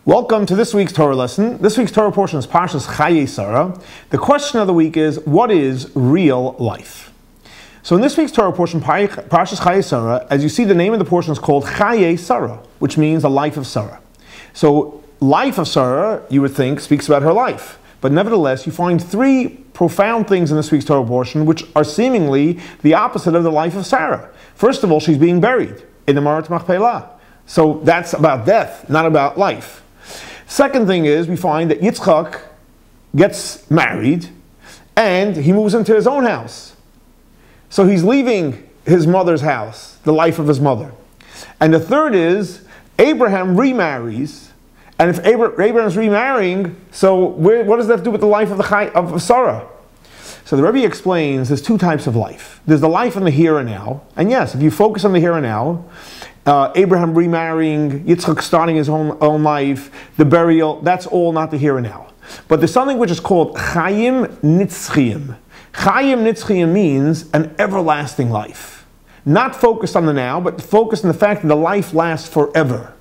Welcome to this week's Torah lesson. This week's Torah portion is Parshas Chayei Sarah. The question of the week is, what is real life? So in this week's Torah portion, Parshas Chayei Sarah, as you see, the name of the portion is called Chayei Sarah, which means the life of Sarah. So life of Sarah, you would think, speaks about her life. But nevertheless, you find three profound things in this week's Torah portion which are seemingly the opposite of the life of Sarah. First of all, she's being buried in the Me'arat Machpelah. So that's about death, not about life. Second thing is, we find that Yitzchak gets married and he moves into his own house. So he's leaving his mother's house, the life of his mother. And the third is, Abraham remarries. And if Abraham's remarrying, so what does that do with the life of Sarah? So the Rebbe explains there's two types of life. There's the life in the here and now. And yes, if you focus on the here and now, Abraham remarrying, Yitzchak starting his own life, the burial, that's all not the here and now. But there's something which is called Chayim Nitzchiyim. Chayim Nitzchiyim means an everlasting life. Not focused on the now, but focused on the fact that the life lasts forever.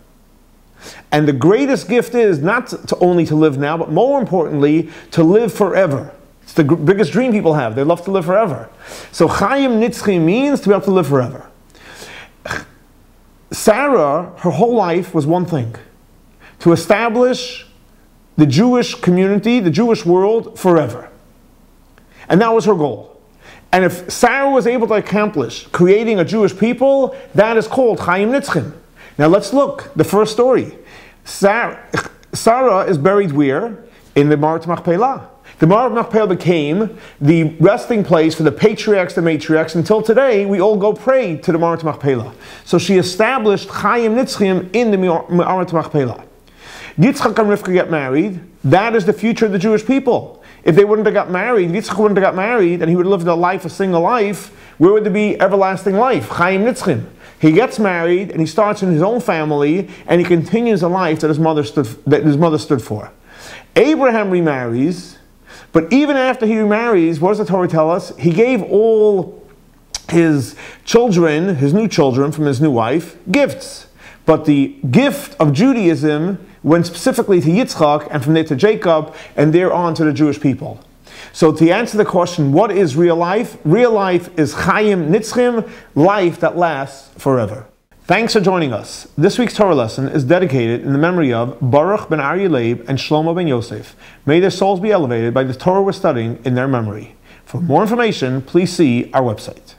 And the greatest gift is not only to live now, but more importantly, to live forever. It's the biggest dream people have. They love to live forever. So Chayim Nitzchiyim means to be able to live forever. Sarah, her whole life was one thing: to establish the Jewish community, the Jewish world forever. And that was her goal. And if Sarah was able to accomplish creating a Jewish people, that is called Chayim Nitzchim. Now let's look, the first story. Sarah is buried where? In the Me'arat Machpelah. The Me'arat Machpelah became the resting place for the patriarchs and matriarchs. Until today, we all go pray to the Me'arat Machpelah. So she established Chayim Nitzchim in the Me'arat Machpelah. Yitzchak and Rivka get married. That is the future of the Jewish people. If they wouldn't have got married, Yitzchak wouldn't have got married, and he would have lived a single life, where would there be everlasting life? Chayim Nitzchim. He gets married, and he starts in his own family, and he continues a life that his mother stood for. Abraham remarries. But even after he remarries, what does the Torah tell us? He gave all his children, his new children from his new wife, gifts. But the gift of Judaism went specifically to Yitzchak, and from there to Jacob, and there on to the Jewish people. So to answer the question, what is real life? Real life is Chayim Nitzchim, life that lasts forever. Thanks for joining us. This week's Torah lesson is dedicated in the memory of Baruch ben Aryeh Leib and Shlomo ben Yosef. May their souls be elevated by the Torah we're studying in their memory. For more information, please see our website.